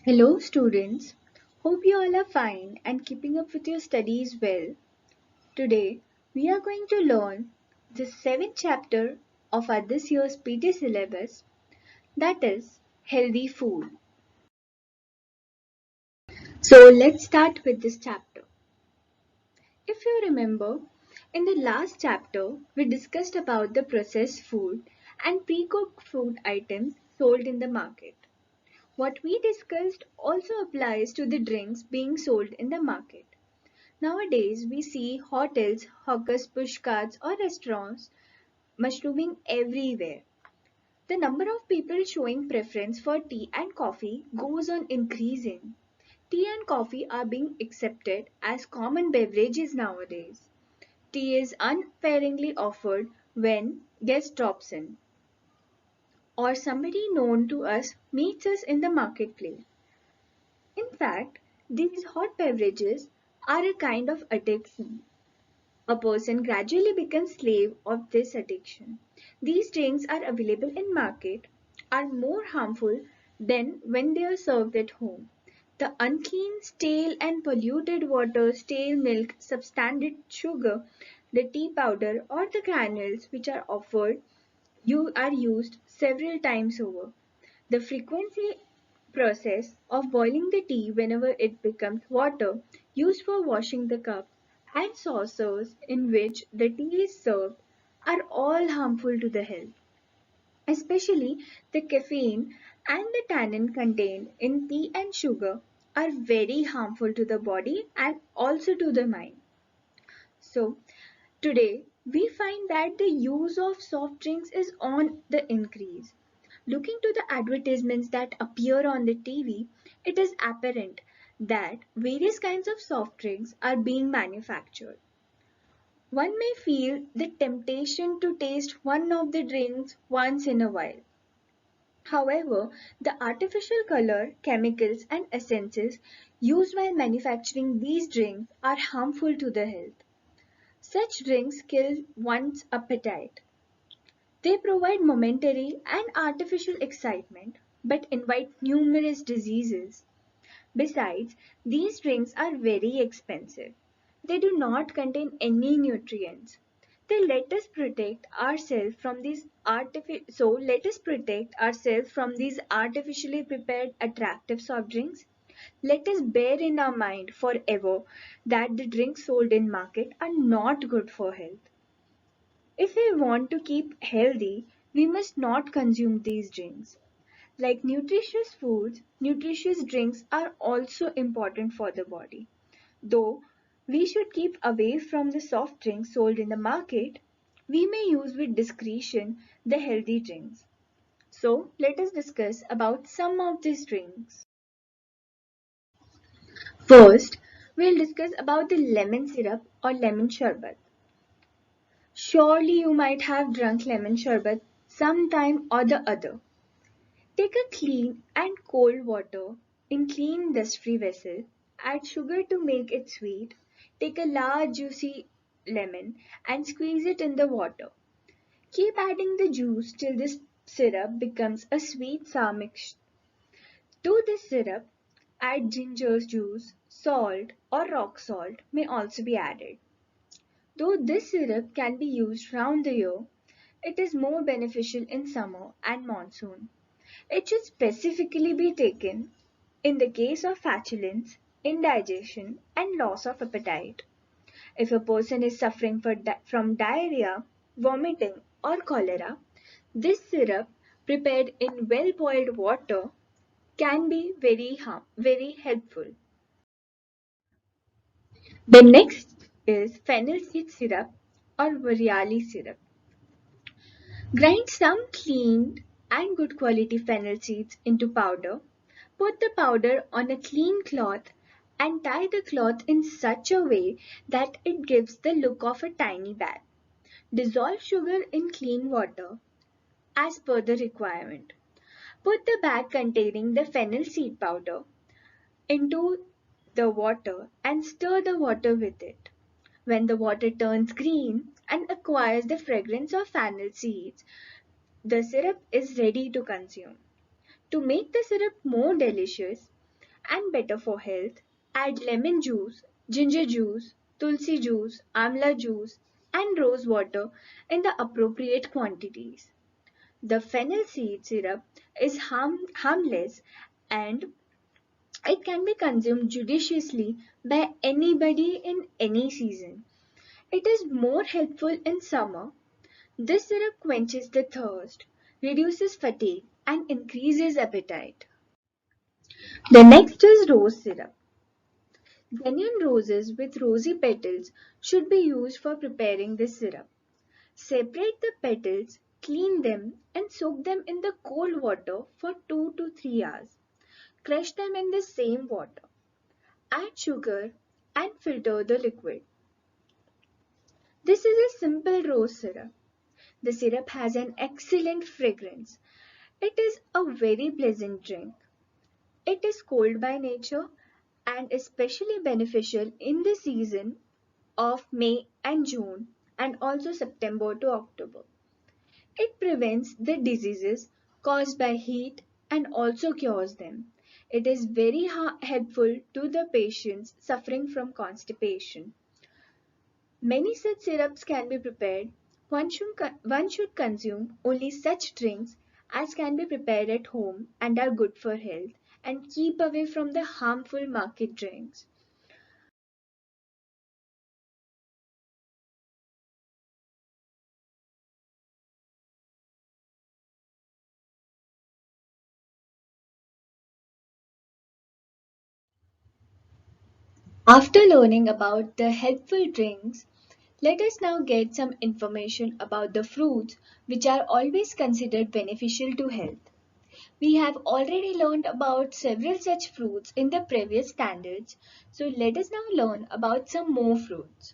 Hello students, hope you all are fine and keeping up with your studies well. Today we are going to learn the seventh chapter of our this year's PT syllabus, that is healthy food. So let's start with this chapter. If you remember, in the last chapter we discussed about the processed food and pre-cooked food items sold in the market. What we discussed also applies to the drinks being sold in the market. Nowadays, we see hotels, hawkers, push carts, or restaurants mushrooming everywhere. The number of people showing preference for tea and coffee goes on increasing. Tea and coffee are being accepted as common beverages nowadays. Tea is unsparingly offered when guest drops in, or somebody known to us meets us in the marketplace. In fact, these hot beverages are a kind of addiction. A person gradually becomes slave of this addiction. These drinks are available in market are more harmful than when they are served at home. The unclean, stale and polluted water, stale milk, substandard sugar, the tea powder or the granules which are offered you are used several times over. The frequency process of boiling the tea whenever it becomes water used for washing the cup and saucers in which the tea is served are all harmful to the health. Especially the caffeine and the tannin contained in tea and sugar are very harmful to the body and also to the mind. So, today we find that the use of soft drinks is on the increase. Looking to the advertisements that appear on the TV, it is apparent that various kinds of soft drinks are being manufactured. One may feel the temptation to taste one of the drinks once in a while. However, the artificial color, chemicals, and essences used while manufacturing these drinks are harmful to the health. Such drinks kill one's appetite. They provide momentary and artificial excitement but invite numerous diseases. Besides, these drinks are very expensive. They do not contain any nutrients. They let us protect ourselves from these let us protect ourselves from these artificially prepared attractive soft drinks. Let us bear in our mind forever that the drinks sold in market are not good for health. If we want to keep healthy, we must not consume these drinks. Like nutritious foods, nutritious drinks are also important for the body. Though we should keep away from the soft drinks sold in the market, we may use with discretion the healthy drinks. So let us discuss about some of these drinks. First, we'll discuss about the lemon syrup or lemon sherbet. Surely you might have drunk lemon sherbet sometime or the other. Take a clean and cold water in clean dust-free vessel. Add sugar to make it sweet. Take a large juicy lemon and squeeze it in the water. Keep adding the juice till this syrup becomes a sweet sour mix. To this syrup, add ginger juice, salt or rock salt may also be added. Though this syrup can be used round the year, it is more beneficial in summer and monsoon. It should specifically be taken in the case of flatulence, indigestion, and loss of appetite. If a person is suffering from diarrhea, vomiting, or cholera, this syrup, prepared in well boiled water, can be very helpful. The next is fennel seed syrup or variali syrup. Grind some cleaned and good quality fennel seeds into powder. Put the powder on a clean cloth and tie the cloth in such a way that it gives the look of a tiny bag. Dissolve sugar in clean water as per the requirement. Put the bag containing the fennel seed powder into the water and stir the water with it. When the water turns green and acquires the fragrance of fennel seeds, the syrup is ready to consume. To make the syrup more delicious, and better for health. Add lemon juice, ginger juice, tulsi juice, amla juice, and rose water in the appropriate quantities. The fennel seed syrup is harmless and it can be consumed judiciously by anybody in any season. It is more helpful in summer. This syrup quenches the thirst, reduces fatigue, and increases appetite. The next is rose syrup. Genuine roses with rosy petals should be used for preparing this syrup. Separate the petals, clean them, and soak them in the cold water for 2 to 3 hours. Crush them in the same water. Add sugar and filter the liquid. This is a simple rose syrup. The syrup has an excellent fragrance. It is a very pleasant drink. It is cold by nature and especially beneficial in the season of May and June and also September to October. It prevents the diseases caused by heat and also cures them. It is very helpful to the patients suffering from constipation. Many such syrups can be prepared. One should consume only such drinks as can be prepared at home and are good for health and keep away from the harmful market drinks. After learning about the helpful drinks, let us now get some information about the fruits which are always considered beneficial to health. We have already learned about several such fruits in the previous standards, so let us now learn about some more fruits.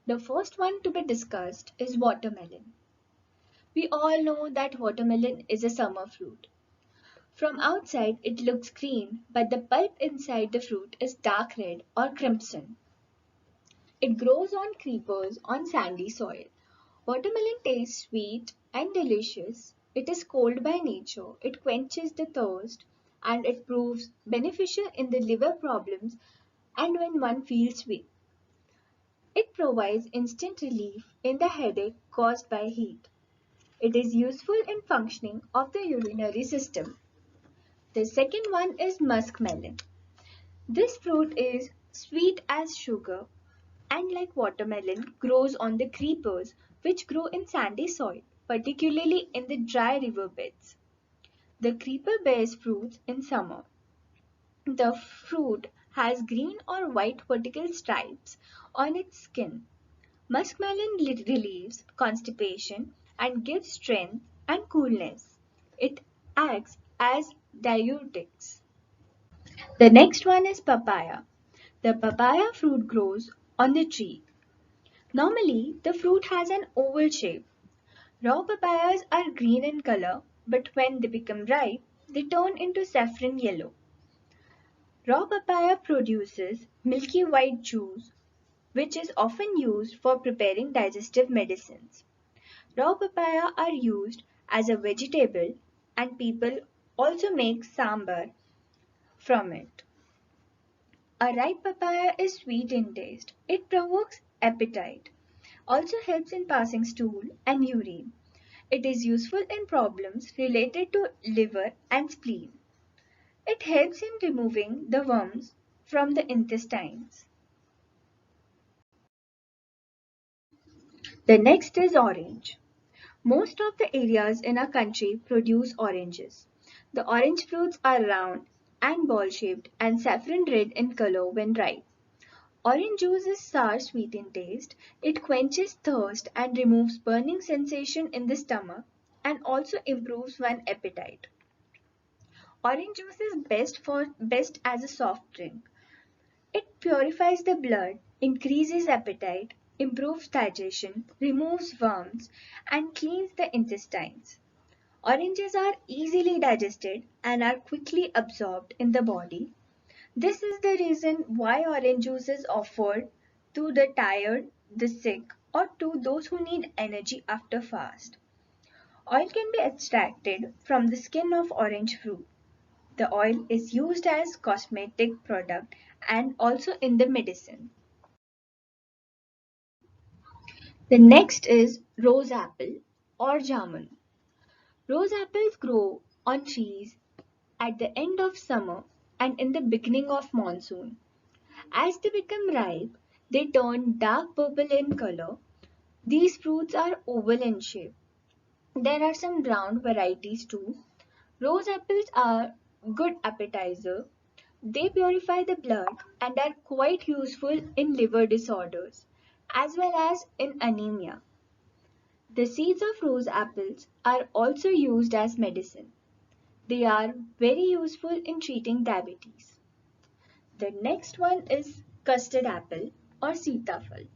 The first one to be discussed is watermelon. We all know that watermelon is a summer fruit. From outside it looks green, but the pulp inside the fruit is dark red or crimson. It grows on creepers on sandy soil. Watermelon tastes sweet and delicious. It is cold by nature. It quenches the thirst and it proves beneficial in the liver problems and when one feels weak. It provides instant relief in the headache caused by heat. It is useful in functioning of the urinary system. The second one is muskmelon. This fruit is sweet as sugar and like watermelon grows on the creepers which grow in sandy soil, particularly in the dry riverbeds. The creeper bears fruits in summer. The fruit has green or white vertical stripes on its skin. Muskmelon relieves constipation and gives strength and coolness. It acts as diuretics. The next one is papaya. The papaya fruit grows on the tree. Normally, the fruit has an oval shape. Raw papayas are green in color, but when they become ripe, they turn into saffron yellow. Raw papaya produces milky white juice, which is often used for preparing digestive medicines. Raw papaya are used as a vegetable, and people also make sambar from it. A ripe papaya is sweet in taste. It provokes appetite. Also helps in passing stool and urine. It is useful in problems related to liver and spleen. It helps in removing the worms from the intestines. The next is orange. Most of the areas in our country produce oranges. The orange fruits are round and ball shaped and saffron red in color when ripe. Orange juice is sour sweet in taste. It quenches thirst and removes burning sensation in the stomach and also improves one's appetite. Orange juice is best as a soft drink. It purifies the blood, increases appetite, improves digestion, removes worms, and cleans the intestines. Oranges are easily digested and are quickly absorbed in the body. This is the reason why orange juice is offered to the tired, the sick, or to those who need energy after fast. Oil can be extracted from the skin of orange fruit. The oil is used as cosmetic product and also in the medicine. The next is rose apple or jamun. Rose apples grow on trees at the end of summer and in the beginning of monsoon. As they become ripe, they turn dark purple in color. These fruits are oval in shape. There are some round varieties too. Rose apples are good appetizer. They purify the blood and are quite useful in liver disorders as well as in anemia. The seeds of rose apples are also used as medicine. They are very useful in treating diabetes. The next one is custard apple or sitafal.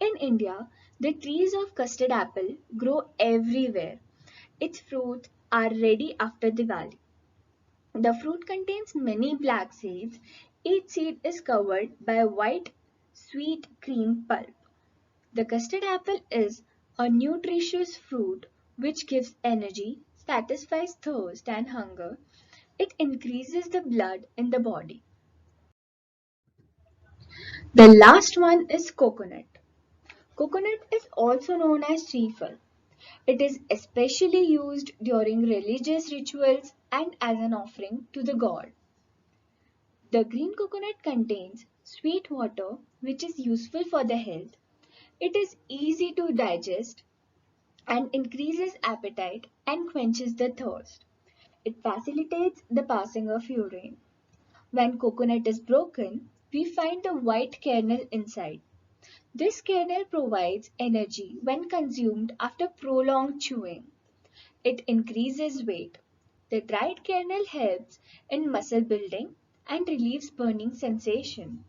In India, the trees of custard apple grow everywhere. Its fruits are ready after Diwali. The fruit contains many black seeds. Each seed is covered by a white, sweet cream pulp. The custard apple is a nutritious fruit which gives energy, satisfies thirst and hunger. It increases the blood in the body. The last one is coconut. Coconut is also known as trefoil. It is especially used during religious rituals and as an offering to the god. The green coconut contains sweet water which is useful for the health. It is easy to digest and increases appetite and quenches the thirst. It facilitates the passing of urine. When coconut is broken, we find the white kernel inside. This kernel provides energy when consumed after prolonged chewing. It increases weight. The dried kernel helps in muscle building and relieves burning sensation.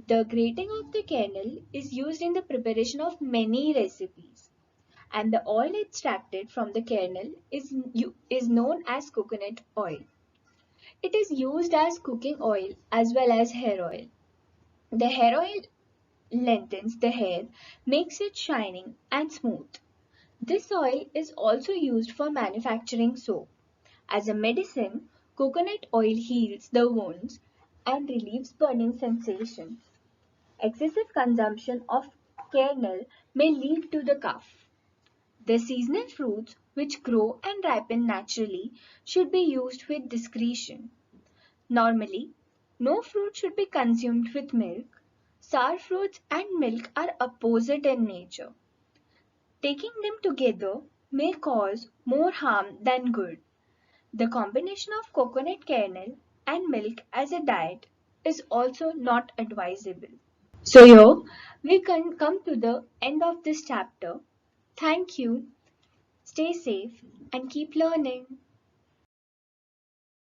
The grating of the kernel is used in the preparation of many recipes, and the oil extracted from the kernel is known as coconut oil. It is used as cooking oil as well as hair oil. The hair oil lengthens the hair, makes it shining and smooth. This oil is also used for manufacturing soap. As a medicine, coconut oil heals the wounds and relieves burning sensation. Excessive consumption of kernel may lead to the cough. The seasonal fruits which grow and ripen naturally should be used with discretion. Normally, no fruit should be consumed with milk. Sour fruits and milk are opposite in nature. Taking them together may cause more harm than good. The combination of coconut kernel and milk as a diet is also not advisable. So here we can come to the end of this chapter. Thank you. Stay safe and keep learning.